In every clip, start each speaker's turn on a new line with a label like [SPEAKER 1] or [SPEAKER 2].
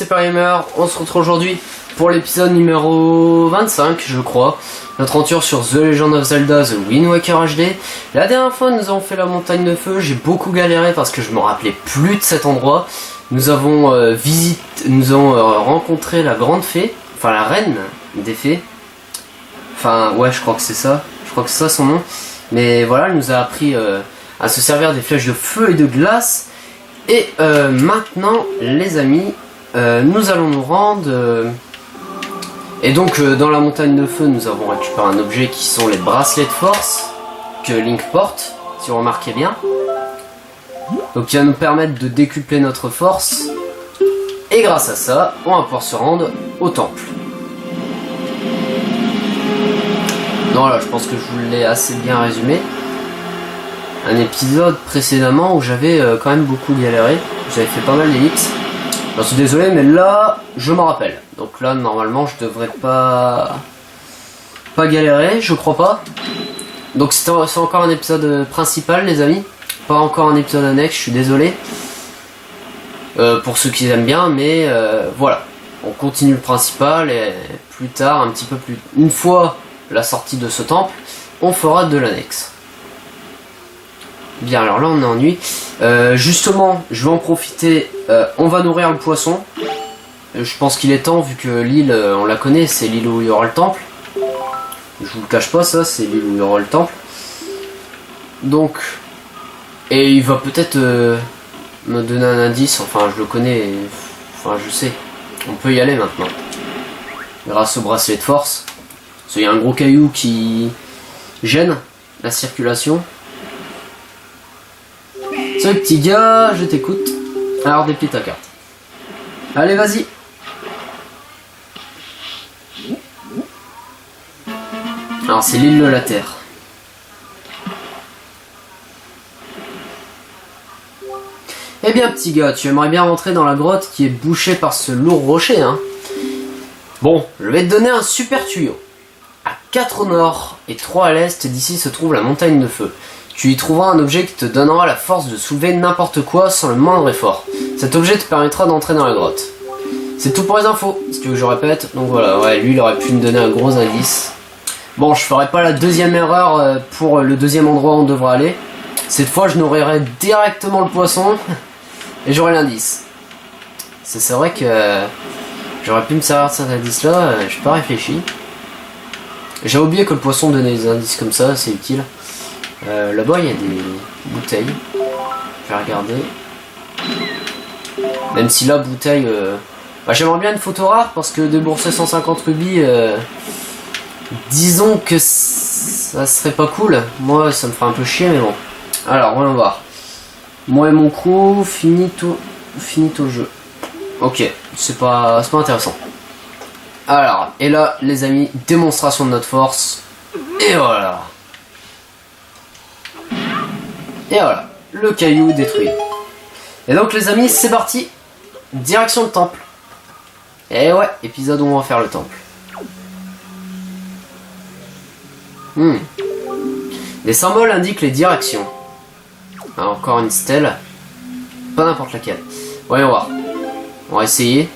[SPEAKER 1] c'est Gamer, on se retrouve aujourd'hui pour l'épisode numéro 25 je crois. Notre aventure sur The Legend of Zelda The Wind Waker HD. La dernière fois nous avons fait la montagne de feu, j'ai beaucoup galéré parce que je me rappelais plus de cet endroit. Nous avons rencontré la grande fée, enfin la reine des fées. Enfin ouais je crois que c'est ça, son nom. Mais voilà, elle nous a appris à se servir des flèches de feu et de glace. Et maintenant les amis, nous allons nous rendre et donc dans la montagne de feu nous avons récupéré un objet qui sont les bracelets de force que Link porte, si vous remarquez bien. Donc qui va nous permettre de décupler notre force. Et grâce à ça, on va pouvoir se rendre au temple. Non là je pense que je vous l'ai assez bien résumé. Un épisode précédemment où j'avais quand même beaucoup galéré. J'avais fait pas mal d'ellipses. J'en suis désolé mais là je m'en rappelle. Donc là normalement je devrais pas galérer, je crois pas. Donc c'est encore un épisode principal les amis. Pas encore un épisode annexe, je suis désolé. Pour ceux qui aiment bien, mais voilà. On continue le principal et plus tard, un petit peu plus... Une fois la sortie de ce temple, on fera de l'annexe. Bien, alors là on est en nuit. Justement, je vais en profiter. On va nourrir le poisson. Je pense qu'il est temps, vu que l'île, on la connaît, c'est l'île où il y aura le temple. Je vous le cache pas, ça, c'est l'île où il y aura le temple. Donc, et il va peut-être me donner un indice. Enfin, je le connais. Enfin, je sais. On peut y aller maintenant. Grâce au bracelet de force. Parce qu'il y a un gros caillou qui gêne la circulation. Salut petit gars, je t'écoute. Alors déplie ta carte. Allez vas-y. Alors c'est l'île de la Terre. Eh bien petit gars, tu aimerais bien rentrer dans la grotte qui est bouchée par ce lourd rocher, hein? Bon, je vais te donner un super tuyau. À 4 au nord et 3 à l'est d'ici se trouve la montagne de feu. Tu y trouveras un objet qui te donnera la force de soulever n'importe quoi sans le moindre effort. Cet objet te permettra d'entrer dans la grotte. C'est tout pour les infos, si tu veux que je répète. Donc voilà, ouais, lui il aurait pu me donner un gros indice. Bon, je ferai pas la deuxième erreur pour le deuxième endroit où on devra aller. Cette fois je nourrirai directement le poisson et j'aurai l'indice. C'est vrai que j'aurais pu me servir de cet indice là, j'ai pas réfléchi. J'ai oublié que le poisson donnait des indices comme ça, c'est utile. Là-bas il y a des bouteilles. Je vais regarder. Même si la bouteille... Bah, j'aimerais bien une photo rare parce que débourser 150 rubis... Disons que ça serait pas cool. Moi ça me ferait un peu chier mais bon. Alors voyons voir. Moi et mon crew, finito le jeu. Ok, c'est pas intéressant. Alors, et là les amis, démonstration de notre force. Et voilà. Et voilà, le caillou détruit. Et donc les amis, c'est parti. Direction le temple. Et ouais, épisode où on va faire le temple. Les symboles indiquent les directions. Ah, encore une stèle. Pas n'importe laquelle. Voyons voir. On va essayer.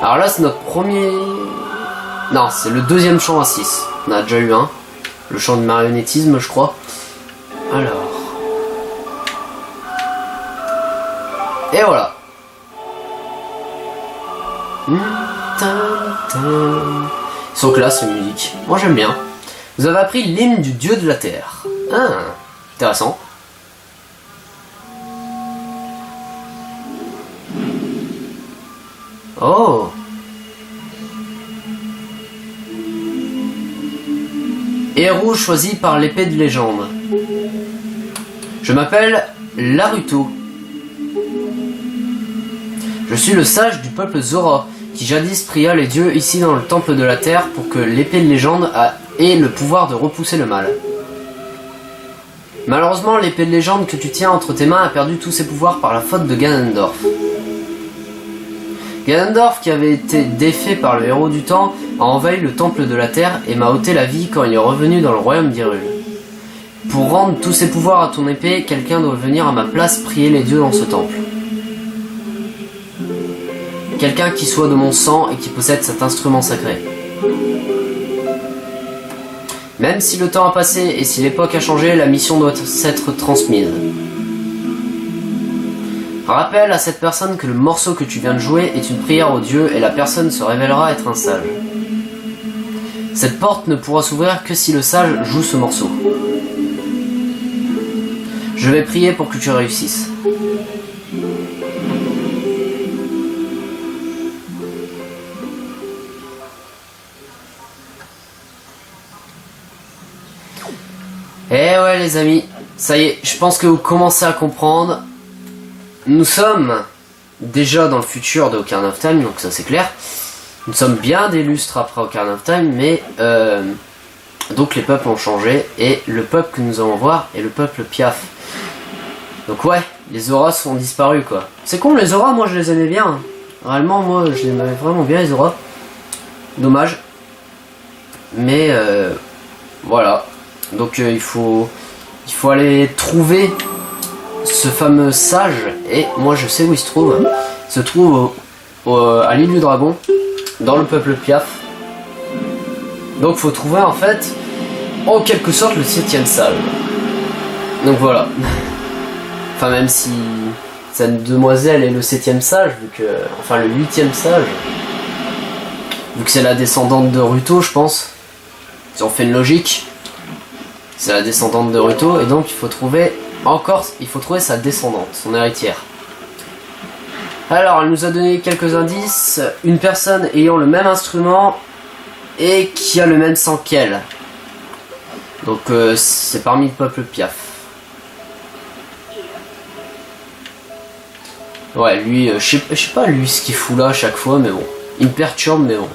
[SPEAKER 1] Alors là c'est notre premier... Non, c'est le deuxième chant à 6. On a déjà eu un. Le chant de marionnettisme je crois. Alors... Et voilà. Ils sont classe les musiques. Moi j'aime bien. Vous avez appris l'hymne du dieu de la terre. Ah, intéressant. Oh. Héros choisi par l'épée de légende. Je m'appelle Laruto. Je suis le sage du peuple Zora, qui jadis pria les dieux ici dans le temple de la terre pour que l'épée de légende ait le pouvoir de repousser le mal. Malheureusement, l'épée de légende que tu tiens entre tes mains a perdu tous ses pouvoirs par la faute de Ganondorf. Ganondorf, qui avait été défait par le héros du temps, a envahi le temple de la terre et m'a ôté la vie quand il est revenu dans le royaume d'Hyrule. Pour rendre tous ses pouvoirs à ton épée, quelqu'un doit venir à ma place prier les dieux dans ce temple. quelqu'un qui soit de mon sang et qui possède cet instrument sacré. Même si le temps a passé et si l'époque a changé, la mission doit s'être transmise. Rappelle à cette personne que le morceau que tu viens de jouer est une prière au Dieu et la personne se révélera être un sage. Cette porte ne pourra s'ouvrir que si le sage joue ce morceau. Je vais prier pour que tu réussisses. Eh ouais les amis, ça y est, je pense que vous commencez à comprendre. Nous sommes déjà dans le futur de Ocarina of Time, donc ça c'est clair. Nous sommes bien des lustres après Ocarina of Time, mais donc les peuples ont changé, et le peuple que nous allons voir est le peuple Piaf. Donc ouais, les auras ont disparu quoi. C'est con les auras, moi je les aimais bien. Réellement moi je les aimais vraiment bien les auras. Dommage. Mais voilà. Donc il faut aller trouver ce fameux sage, et moi je sais où il se trouve. Il se trouve à l'île du dragon, dans le peuple Piaf. Donc faut trouver en fait, en quelque sorte, le 7ème sage. Donc voilà. Enfin même si cette demoiselle est le 7ème sage, vu que... Enfin le 8ème sage. Vu que c'est la descendante de Ruto, je pense. Si on fait une logique. C'est la descendante de Ruto, et donc il faut trouver sa descendante, son héritière. Alors, elle nous a donné quelques indices. Une personne ayant le même instrument et qui a le même sang qu'elle. Donc c'est parmi le peuple Piaf. Ouais, lui, je sais pas lui ce qu'il fout là à chaque fois, mais bon. Il me perturbe, mais bon.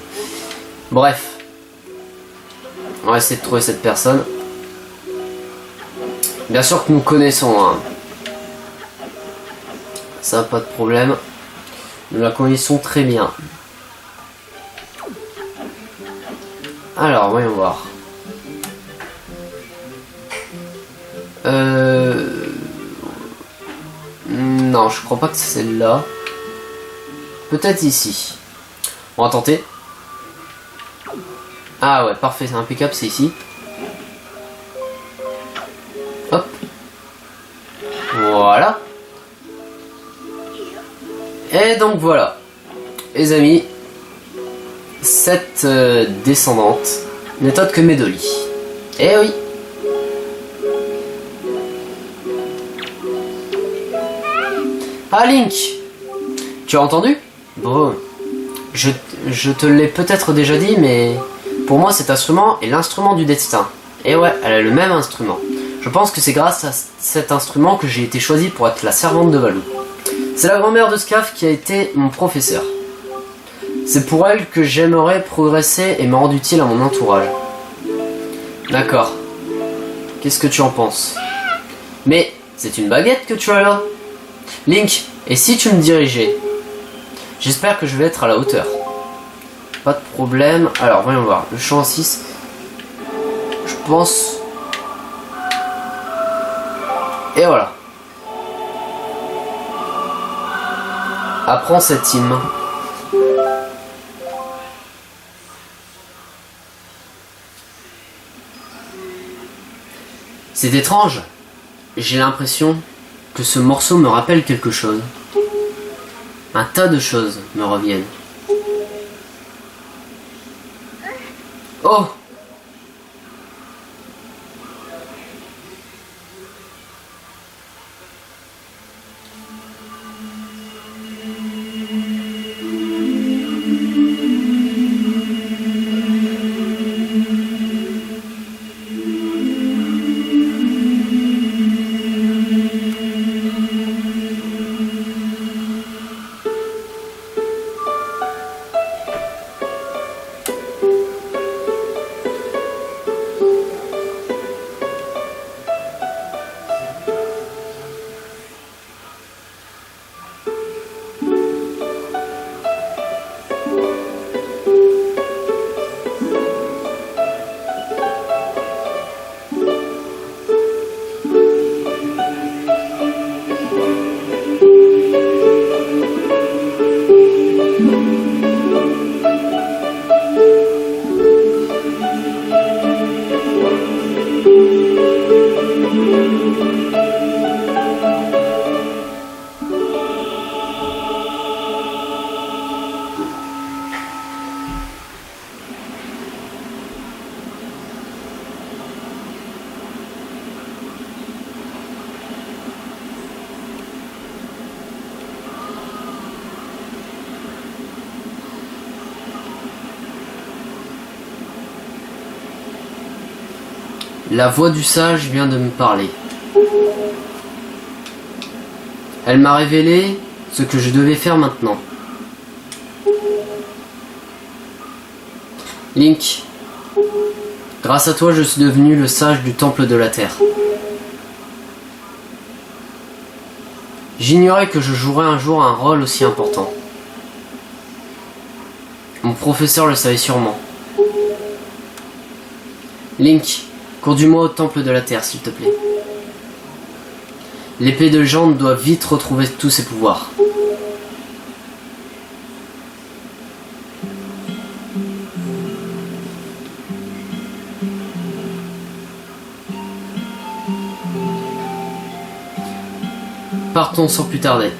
[SPEAKER 1] Bref. On va essayer de trouver cette personne. Bien sûr que nous connaissons, hein. Ça, pas de problème. Nous la connaissons très bien. Alors, voyons voir. Non, je crois pas que c'est celle-là. Peut-être ici. On va tenter. Ah ouais, parfait, c'est impeccable, c'est ici. Hop. Voilà. Et donc voilà. Les amis, cette descendante n'est autre que Medoli. Eh oui. Ah Link, tu as entendu? Bon, je te l'ai peut-être déjà dit, mais pour moi cet instrument est l'instrument du destin. Et ouais, elle a le même instrument. Je pense que c'est grâce à cet instrument que j'ai été choisi pour être la servante de Valou. C'est la grand-mère de Scaf qui a été mon professeur. C'est pour elle que j'aimerais progresser et me rendre utile à mon entourage. D'accord. Qu'est-ce que tu en penses? Mais c'est une baguette que tu as là. Link, et si tu me dirigeais? J'espère que je vais être à la hauteur. Pas de problème. Alors, voyons voir. Le champ 6. Je pense... Et voilà. Apprends cette hymne. C'est étrange. J'ai l'impression que ce morceau me rappelle quelque chose. Un tas de choses me reviennent. Oh! La voix du sage vient de me parler. Elle m'a révélé ce que je devais faire maintenant. Link, grâce à toi, je suis devenu le sage du temple de la terre. J'ignorais que je jouerais un jour un rôle aussi important. Mon professeur le savait sûrement. Link, conduis-moi au temple de la terre, s'il te plaît. L'épée de légende doit vite retrouver tous ses pouvoirs. Partons sans plus tarder.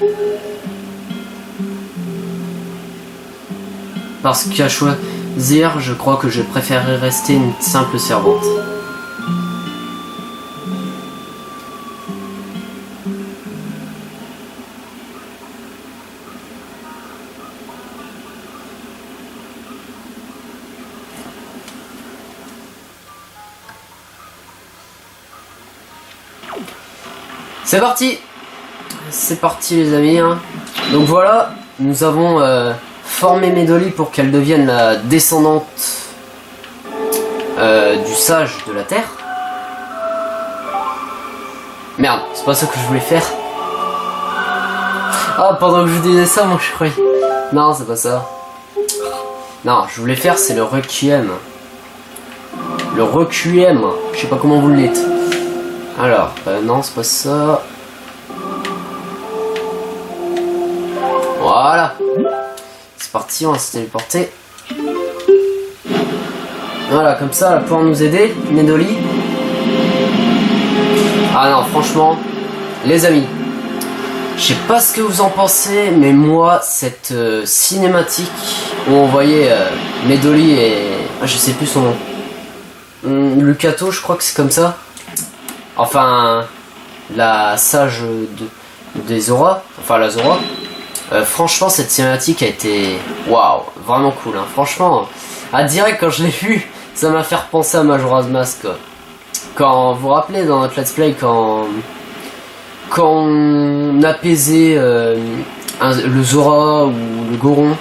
[SPEAKER 1] Parce qu'à choisir, je crois que je préférerais rester une simple servante. C'est parti! C'est parti les amis, hein. Donc voilà, nous avons formé Medoli pour qu'elle devienne la descendante du sage de la terre. Merde, c'est pas ça que je voulais faire. Ah, pendant que je disais ça, moi je croyais... Non, c'est pas ça. Non, je voulais faire, c'est le requiem. Le requiem, je sais pas comment vous le dites. Alors, non, c'est pas ça. Voilà. C'est parti, on va se téléporter. Voilà, comme ça, elle va pouvoir nous aider, Medoli. Ah non, franchement, les amis, je sais pas ce que vous en pensez, mais moi, cette cinématique où on voyait Medoli et... Ah, je sais plus son nom. Lucato, je crois que c'est comme ça. Enfin, la sage des Zora, enfin la Zora. Franchement, cette cinématique a été waouh, vraiment cool. Hein. Franchement, à direct quand je l'ai vu, ça m'a fait repenser à Majora's Mask. Quoi. Quand vous vous rappelez dans notre let's play, quand on apaisait le Zora ou le Goron,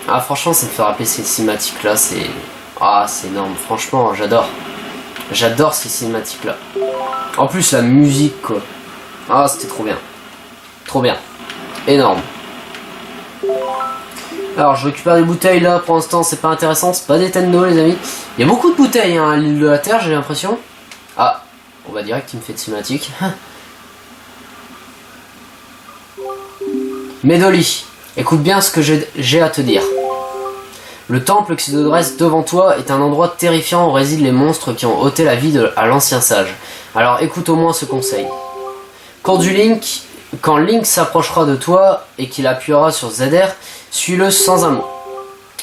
[SPEAKER 1] ah franchement, ça me fait rappeler ces cinématiques là. C'est énorme. Franchement, j'adore ces cinématiques là. En plus, la musique quoi. Ah, c'était trop bien, énorme. Alors je récupère des bouteilles là, pour l'instant c'est pas intéressant, c'est pas des Tendo les amis. Il y a beaucoup de bouteilles hein, à l'île de la Terre j'ai l'impression. Ah, on va direct il me fait de cinématique. Medoli, écoute bien ce que j'ai à te dire. Le temple qui se dresse devant toi est un endroit terrifiant où résident les monstres qui ont ôté la vie à l'ancien sage. Alors écoute au moins ce conseil. Quand Link s'approchera de toi et qu'il appuiera sur ZR, suis-le sans un mot.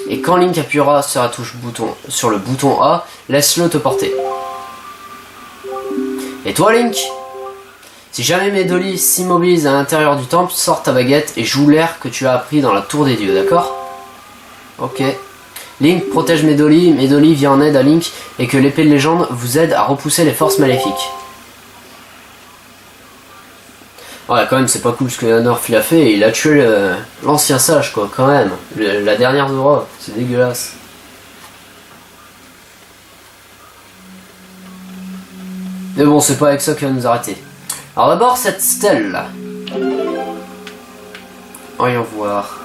[SPEAKER 1] Et quand Link appuiera sur le bouton A, laisse-le te porter. Et toi Link, si jamais Medoli s'immobilise à l'intérieur du temple, sors ta baguette et joue l'air que tu as appris dans la tour des dieux, d'accord? Ok. Link protège Medoli, Medoli vient en aide à Link et que l'épée de légende vous aide à repousser les forces maléfiques. Ouais, quand même, c'est pas cool ce que Ganondorf il a fait. Il a tué l'ancien sage, quoi, quand même. La dernière Zora, c'est dégueulasse. Mais bon, c'est pas avec ça qu'il va nous arrêter. Alors d'abord, cette stèle là. Voyons voir.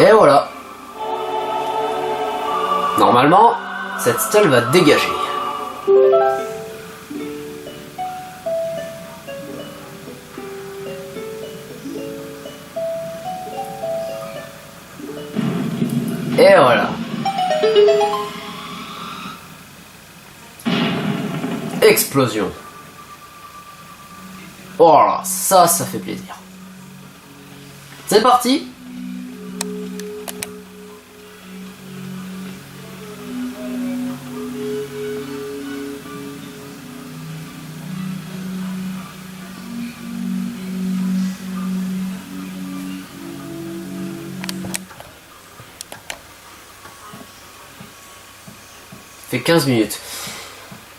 [SPEAKER 1] Et voilà. Normalement, cette stèle va dégager. Et voilà. Explosion. Voilà, ça fait plaisir. C'est parti. fait 15 minutes.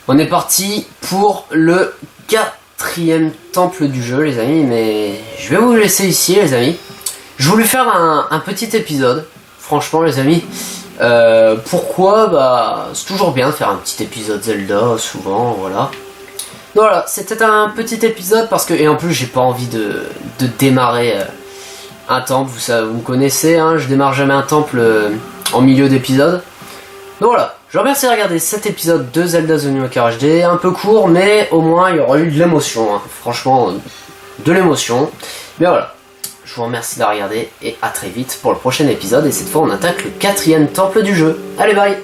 [SPEAKER 1] On est parti pour le 4e temple du jeu, les amis, mais je vais vous laisser ici, les amis. Je voulais faire un petit épisode, franchement, les amis. Pourquoi? Bah, c'est toujours bien de faire un petit épisode Zelda, souvent, voilà. Donc voilà, c'était un petit épisode parce que, et en plus, j'ai pas envie de démarrer un temple. Vous me connaissez, hein, je démarre jamais un temple en milieu d'épisode. Donc voilà, je vous remercie de regarder cet épisode de Zelda The Wind Waker HD, un peu court, mais au moins il y aura eu de l'émotion, hein. Franchement, de l'émotion. Mais voilà, je vous remercie de la regarder et à très vite pour le prochain épisode, et cette fois on attaque le 4e temple du jeu. Allez, bye!